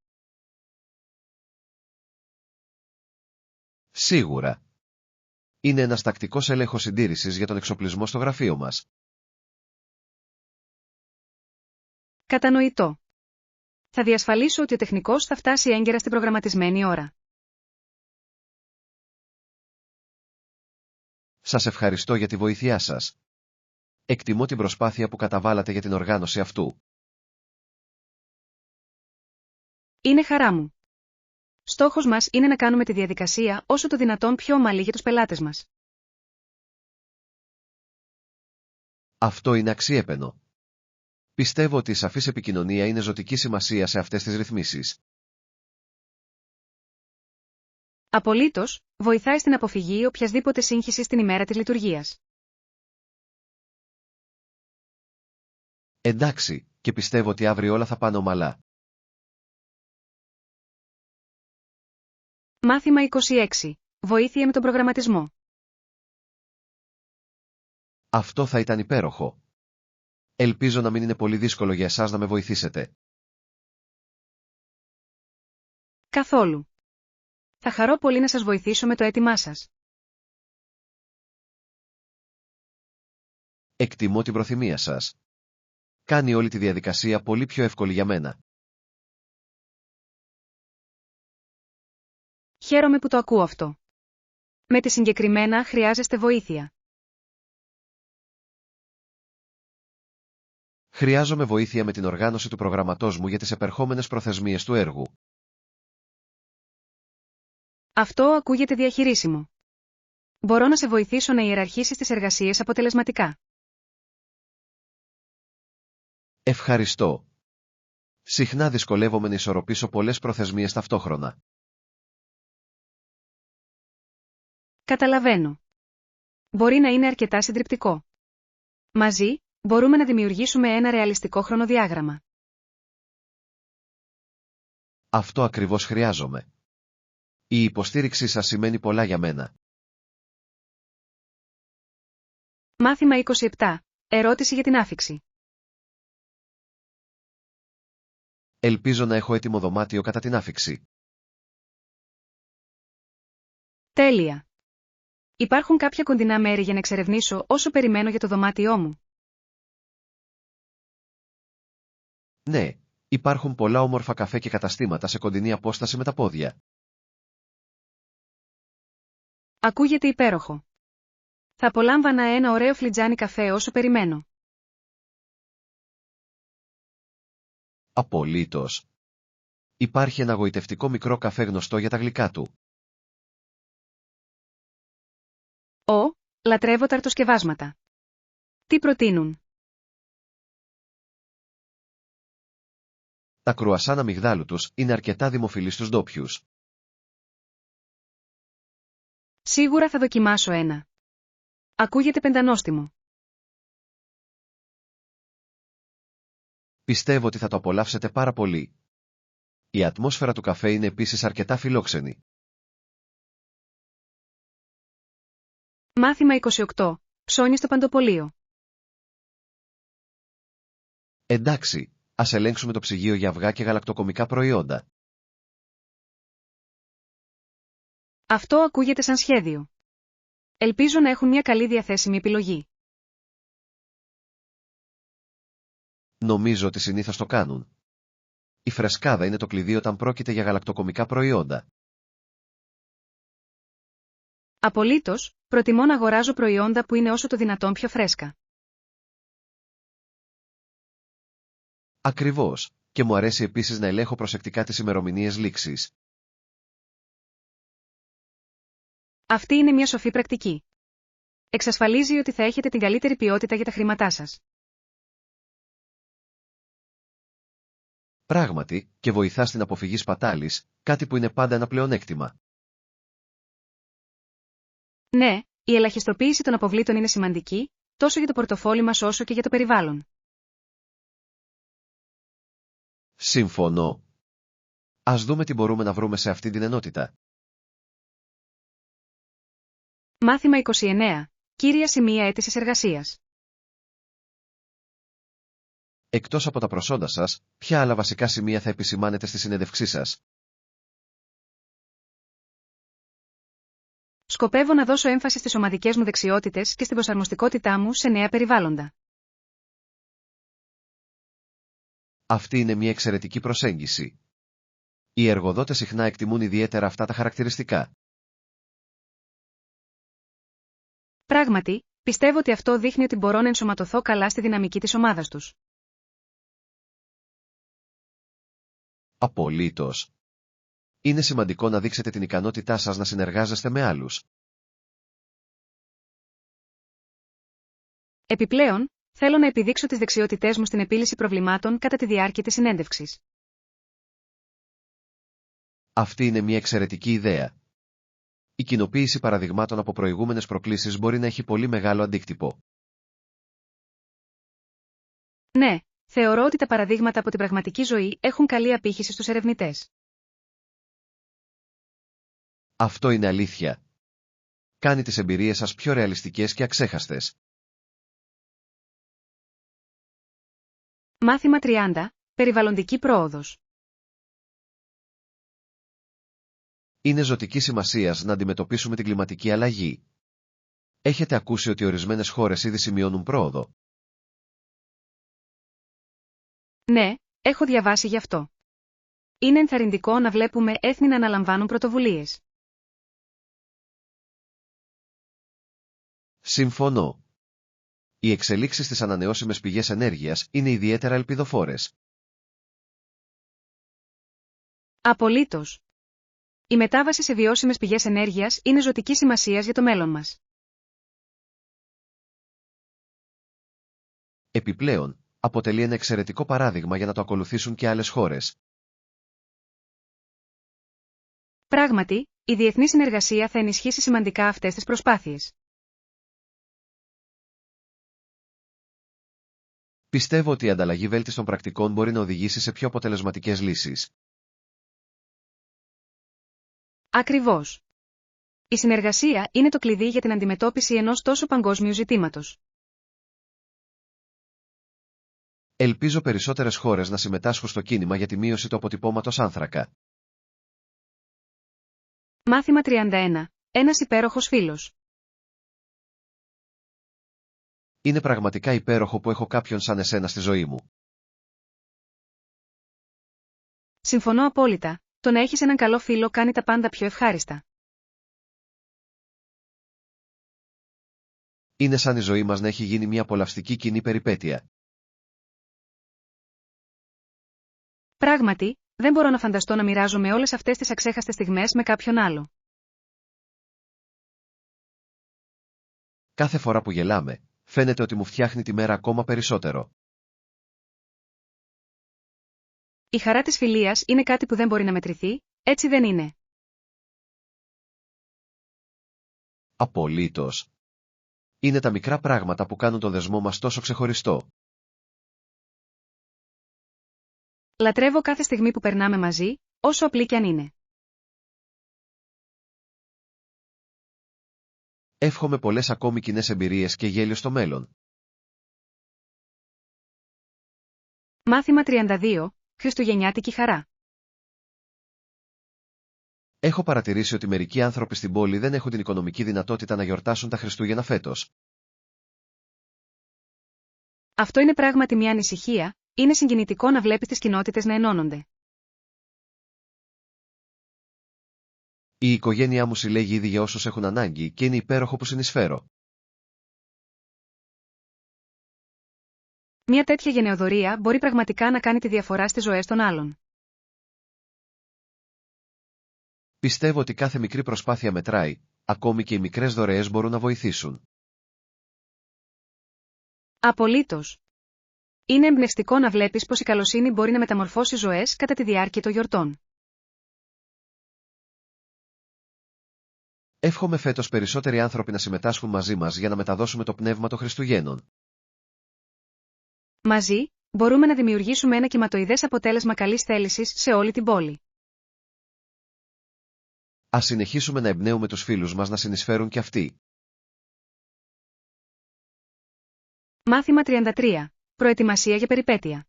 S2: Σίγουρα. Είναι ένας τακτικός έλεγχος συντήρησης για τον εξοπλισμό στο γραφείο μας.
S1: Κατανοητό. Θα διασφαλίσω ότι ο τεχνικός θα φτάσει έγκαιρα στην προγραμματισμένη ώρα.
S2: Σας ευχαριστώ για τη βοήθειά σας. Εκτιμώ την προσπάθεια που καταβάλατε για την οργάνωση αυτού.
S1: Είναι χαρά μου. Στόχος μας είναι να κάνουμε τη διαδικασία όσο το δυνατόν πιο ομαλή για τους πελάτες μας.
S2: Αυτό είναι αξιέπαινο. Πιστεύω ότι η σαφής επικοινωνία είναι ζωτική σημασία σε αυτές τις ρυθμίσεις.
S1: Απολύτως, βοηθάει στην αποφυγή οποιασδήποτε σύγχυσης στην ημέρα της λειτουργίας.
S2: Εντάξει, και πιστεύω ότι αύριο όλα θα πάνε ομαλά.
S1: Μάθημα 26. Βοήθεια με τον προγραμματισμό.
S2: Αυτό θα ήταν υπέροχο. Ελπίζω να μην είναι πολύ δύσκολο για εσάς να με βοηθήσετε.
S1: Καθόλου. Θα χαρώ πολύ να σας βοηθήσω με το αίτημά σας.
S2: Εκτιμώ την προθυμία σας. Κάνει όλη τη διαδικασία πολύ πιο εύκολη για μένα.
S1: Χαίρομαι που το ακούω αυτό. Με τη συγκεκριμένα χρειάζεστε βοήθεια.
S2: Χρειάζομαι βοήθεια με την οργάνωση του προγραμματός μου για τις επερχόμενες προθεσμίες του έργου.
S1: Αυτό ακούγεται διαχειρίσιμο. Μπορώ να σε βοηθήσω να ιεραρχήσεις τις εργασίες αποτελεσματικά.
S2: Ευχαριστώ. Συχνά δυσκολεύομαι να ισορροπήσω πολλές προθεσμίες ταυτόχρονα.
S1: Καταλαβαίνω. Μπορεί να είναι αρκετά συντριπτικό. Μαζί, μπορούμε να δημιουργήσουμε ένα ρεαλιστικό χρονοδιάγραμμα.
S2: Αυτό ακριβώς χρειάζομαι. Η υποστήριξή σας σημαίνει πολλά για μένα.
S1: Μάθημα 27. Ερώτηση για την άφιξη.
S2: Ελπίζω να έχω έτοιμο δωμάτιο κατά την άφιξη.
S1: Τέλεια. Υπάρχουν κάποια κοντινά μέρη για να εξερευνήσω όσο περιμένω για το δωμάτιό μου?
S2: Ναι, υπάρχουν πολλά όμορφα καφέ και καταστήματα σε κοντινή απόσταση με τα πόδια.
S1: Ακούγεται υπέροχο. Θα απολάμβανα ένα ωραίο φλιτζάνι καφέ όσο περιμένω.
S2: Απολύτως. Υπάρχει ένα γοητευτικό μικρό καφέ γνωστό για τα γλυκά του.
S1: Λατρεύω τα αρτοσκευάσματα. Τι προτείνουν?
S2: Τα κρουασάν αμυγδάλου τους είναι αρκετά δημοφιλή στους ντόπιους.
S1: Σίγουρα θα δοκιμάσω ένα. Ακούγεται πεντανόστιμο.
S2: Πιστεύω ότι θα το απολαύσετε πάρα πολύ. Η ατμόσφαιρα του καφέ είναι επίσης αρκετά φιλόξενη.
S1: Μάθημα 28. Ψώνια στο παντοπολείο.
S2: Εντάξει, ας ελέγξουμε το ψυγείο για αυγά και γαλακτοκομικά προϊόντα.
S1: Αυτό ακούγεται σαν σχέδιο. Ελπίζω να έχουν μια καλή διαθέσιμη επιλογή.
S2: Νομίζω ότι συνήθως το κάνουν. Η φρεσκάδα είναι το κλειδί όταν πρόκειται για γαλακτοκομικά προϊόντα.
S1: Απολύτως, προτιμώ να αγοράζω προϊόντα που είναι όσο το δυνατόν πιο φρέσκα.
S2: Ακριβώς, και μου αρέσει επίσης να ελέγχω προσεκτικά τις ημερομηνίες λήξης.
S1: Αυτή είναι μια σοφή πρακτική. Εξασφαλίζει ότι θα έχετε την καλύτερη ποιότητα για τα χρήματά σας.
S2: Πράγματι, και βοηθά στην αποφυγή σπατάλης, κάτι που είναι πάντα ένα πλεονέκτημα.
S1: Ναι, η ελαχιστοποίηση των αποβλήτων είναι σημαντική, τόσο για το πορτοφόλι μας όσο και για το περιβάλλον.
S2: Συμφωνώ. Ας δούμε τι μπορούμε να βρούμε σε αυτή την ενότητα.
S1: Μάθημα 29. Κύρια σημεία αίτησης εργασίας.
S2: Εκτός από τα προσόντα σας, ποια άλλα βασικά σημεία θα επισημάνετε στη συνέντευξή σας?
S1: Σκοπεύω να δώσω έμφαση στις ομαδικές μου δεξιότητες και στην προσαρμοστικότητά μου σε νέα περιβάλλοντα.
S2: Αυτή είναι μια εξαιρετική προσέγγιση. Οι εργοδότες συχνά εκτιμούν ιδιαίτερα αυτά τα χαρακτηριστικά.
S1: Πράγματι, πιστεύω ότι αυτό δείχνει ότι μπορώ να ενσωματωθώ καλά στη δυναμική της ομάδας τους.
S2: Απολύτως. Είναι σημαντικό να δείξετε την ικανότητά σας να συνεργάζεστε με άλλους.
S1: Επιπλέον, θέλω να επιδείξω τις δεξιότητές μου στην επίλυση προβλημάτων κατά τη διάρκεια της συνέντευξης.
S2: Αυτή είναι μια εξαιρετική ιδέα. Η κοινοποίηση παραδειγμάτων από προηγούμενες προκλήσεις μπορεί να έχει πολύ μεγάλο αντίκτυπο.
S1: Ναι, θεωρώ ότι τα παραδείγματα από την πραγματική ζωή έχουν καλή απήχηση στους ερευνητές.
S2: Αυτό είναι αλήθεια. Κάνει τις εμπειρίες σας πιο ρεαλιστικές και αξέχαστες.
S1: Μάθημα 30. Περιβαλλοντική πρόοδος.
S2: Είναι ζωτική σημασίας να αντιμετωπίσουμε την κλιματική αλλαγή. Έχετε ακούσει ότι ορισμένες χώρες ήδη σημειώνουν πρόοδο?
S1: Ναι, έχω διαβάσει γι' αυτό. Είναι ενθαρρυντικό να βλέπουμε έθνη να αναλαμβάνουν πρωτοβουλίες.
S2: Συμφωνώ. Οι εξελίξεις στις ανανεώσιμες πηγές ενέργειας είναι ιδιαίτερα ελπιδοφόρες.
S1: Απολύτως. Η μετάβαση σε βιώσιμες πηγές ενέργειας είναι ζωτικής σημασίας για το μέλλον μας.
S2: Επιπλέον, αποτελεί ένα εξαιρετικό παράδειγμα για να το ακολουθήσουν και άλλες χώρες.
S1: Πράγματι, η διεθνή συνεργασία θα ενισχύσει σημαντικά αυτές τις προσπάθειες.
S2: Πιστεύω ότι η ανταλλαγή βέλτιστων πρακτικών μπορεί να οδηγήσει σε πιο αποτελεσματικές λύσεις.
S1: Ακριβώς. Η συνεργασία είναι το κλειδί για την αντιμετώπιση ενός τόσο παγκόσμιου ζητήματος.
S2: Ελπίζω περισσότερες χώρες να συμμετάσχουν στο κίνημα για τη μείωση του αποτυπώματος άνθρακα.
S1: Μάθημα 31. Ένας υπέροχος φίλος.
S2: Είναι πραγματικά υπέροχο που έχω κάποιον σαν εσένα στη ζωή μου.
S1: Συμφωνώ απόλυτα. Το να έχεις έναν καλό φίλο κάνει τα πάντα πιο ευχάριστα.
S2: Είναι σαν η ζωή μας να έχει γίνει μια απολαυστική κοινή περιπέτεια.
S1: Πράγματι, δεν μπορώ να φανταστώ να μοιράζομαι όλες αυτές τις αξέχαστες στιγμές με κάποιον άλλο.
S2: Κάθε φορά που γελάμε, φαίνεται ότι μου φτιάχνει τη μέρα ακόμα περισσότερο.
S1: Η χαρά της φιλίας είναι κάτι που δεν μπορεί να μετρηθεί, έτσι δεν είναι?
S2: Απολύτως. Είναι τα μικρά πράγματα που κάνουν το δεσμό μας τόσο ξεχωριστό.
S1: Λατρεύω κάθε στιγμή που περνάμε μαζί, όσο απλή κι αν είναι.
S2: Εύχομαι πολλές ακόμη κοινές εμπειρίες και γέλιο στο μέλλον.
S1: Μάθημα 32. Χριστουγεννιάτικη χαρά.
S2: Έχω παρατηρήσει ότι μερικοί άνθρωποι στην πόλη δεν έχουν την οικονομική δυνατότητα να γιορτάσουν τα Χριστούγεννα φέτος.
S1: Αυτό είναι πράγματι μια ανησυχία, είναι συγκινητικό να βλέπεις τις κοινότητες να ενώνονται.
S2: Η οικογένειά μου συλλέγει ήδη για όσους έχουν ανάγκη και είναι υπέροχο που συνεισφέρω.
S1: Μια τέτοια γενεοδορία μπορεί πραγματικά να κάνει τη διαφορά στις ζωές των άλλων.
S2: Πιστεύω ότι κάθε μικρή προσπάθεια μετράει, ακόμη και οι μικρές δωρεές μπορούν να βοηθήσουν.
S1: Απολύτως. Είναι εμπνευστικό να βλέπεις πως η καλοσύνη μπορεί να μεταμορφώσει ζωές κατά τη διάρκεια των γιορτών.
S2: Εύχομαι φέτος περισσότεροι άνθρωποι να συμμετάσχουν μαζί μας για να μεταδώσουμε το πνεύμα των Χριστουγέννων.
S1: Μαζί, μπορούμε να δημιουργήσουμε ένα κυματοειδές αποτέλεσμα καλής θέλησης σε όλη την πόλη.
S2: Ας συνεχίσουμε να εμπνέουμε τους φίλους μας να συνεισφέρουν κι αυτοί.
S1: Μάθημα 33. Προετοιμασία για περιπέτεια.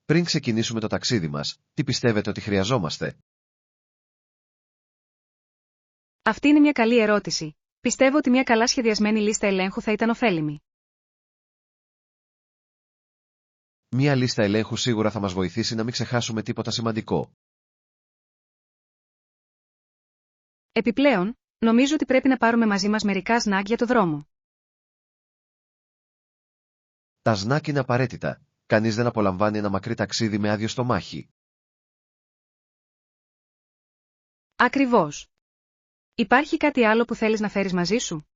S2: Πριν ξεκινήσουμε το ταξίδι μας, τι πιστεύετε ότι χρειαζόμαστε?
S1: Αυτή είναι μια καλή ερώτηση. Πιστεύω ότι μια καλά σχεδιασμένη λίστα ελέγχου θα ήταν ωφέλιμη.
S2: Μια λίστα ελέγχου σίγουρα θα μας βοηθήσει να μην ξεχάσουμε τίποτα σημαντικό.
S1: Επιπλέον, νομίζω ότι πρέπει να πάρουμε μαζί μας μερικά σνακ για το δρόμο.
S2: Τα σνακ είναι απαραίτητα. Κανείς δεν απολαμβάνει ένα μακρύ ταξίδι με άδειο στομάχι.
S1: Ακριβώς. Υπάρχει κάτι άλλο που θέλεις να φέρεις μαζί σου?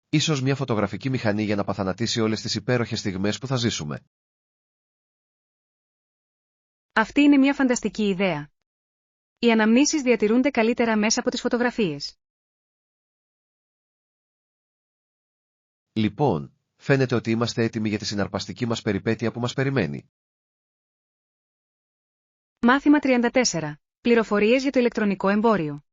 S2: Ίσως μια φωτογραφική μηχανή για να παθανατήσει όλες τις υπέροχες στιγμές που θα ζήσουμε.
S1: Αυτή είναι μια φανταστική ιδέα. Οι αναμνήσεις διατηρούνται καλύτερα μέσα από τις φωτογραφίες.
S2: Λοιπόν, φαίνεται ότι είμαστε έτοιμοι για τη συναρπαστική μας περιπέτεια που μας περιμένει.
S1: Μάθημα 34. Πληροφορίες για το ηλεκτρονικό εμπόριο.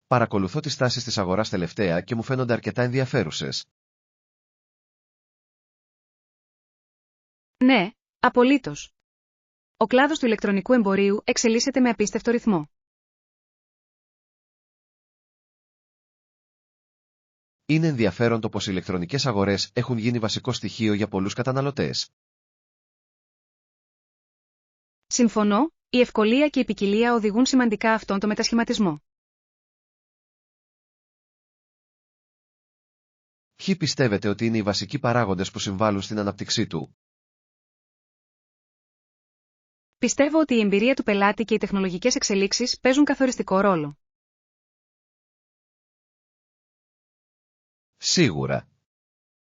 S2: Παρακολουθώ τις τάσεις της αγοράς τελευταία και μου φαίνονται αρκετά ενδιαφέρουσες.
S1: Ναι, απολύτως. Ο κλάδος του ηλεκτρονικού εμπορίου εξελίσσεται με απίστευτο ρυθμό.
S2: Είναι ενδιαφέρον το πως οι ηλεκτρονικές αγορές έχουν γίνει βασικό στοιχείο για πολλούς καταναλωτές.
S1: Συμφωνώ, η ευκολία και η ποικιλία οδηγούν σημαντικά αυτόν τον μετασχηματισμό.
S2: Ποιοι πιστεύετε ότι είναι οι βασικοί παράγοντες που συμβάλλουν στην ανάπτυξή του?
S1: Πιστεύω ότι η εμπειρία του πελάτη και οι τεχνολογικές εξελίξεις παίζουν καθοριστικό ρόλο.
S2: Σίγουρα.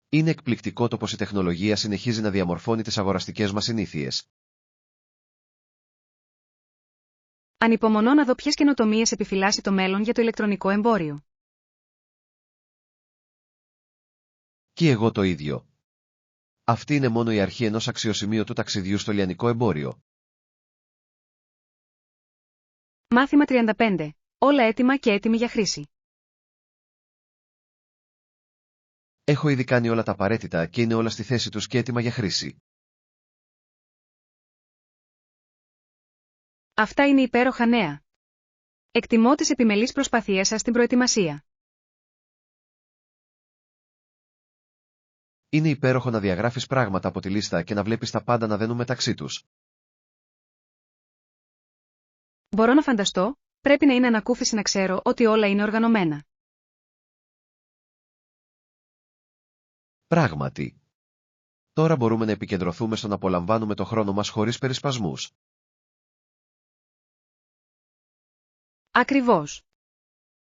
S2: Είναι εκπληκτικό το πως η τεχνολογία συνεχίζει να διαμορφώνει τις αγοραστικές μας συνήθειες.
S1: Ανυπομονώ να δω ποιες καινοτομίες επιφυλάσσει το μέλλον για το ηλεκτρονικό εμπόριο.
S2: Και εγώ το ίδιο. Αυτή είναι μόνο η αρχή ενός αξιοσημείωτου ταξιδιού στο λιανικό εμπόριο.
S1: Μάθημα 35. Όλα έτοιμα και έτοιμοι για χρήση.
S2: Έχω ήδη κάνει όλα τα απαραίτητα και είναι όλα στη θέση τους και έτοιμα για χρήση.
S1: Αυτά είναι υπέροχα νέα. Εκτιμώ τις επιμελείς προσπάθειές σας στην προετοιμασία.
S2: Είναι υπέροχο να διαγράφεις πράγματα από τη λίστα και να βλέπεις τα πάντα να δένουν μεταξύ τους.
S1: Μπορώ να φανταστώ, πρέπει να είναι ανακούφιση να ξέρω ότι όλα είναι οργανωμένα.
S2: Πράγματι. Τώρα μπορούμε να επικεντρωθούμε στο να απολαμβάνουμε το χρόνο μας χωρίς περισπασμούς.
S1: Ακριβώς.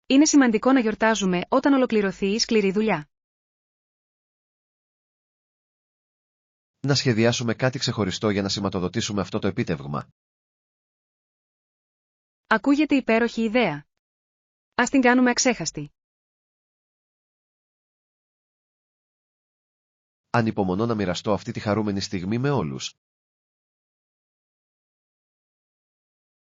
S1: Είναι σημαντικό να γιορτάζουμε όταν ολοκληρωθεί η σκληρή δουλειά.
S2: Να σχεδιάσουμε κάτι ξεχωριστό για να σηματοδοτήσουμε αυτό το επίτευγμα.
S1: Ακούγεται υπέροχη ιδέα. Ας την κάνουμε αξέχαστη.
S2: Ανυπομονώ να μοιραστώ αυτή τη χαρούμενη στιγμή με όλους.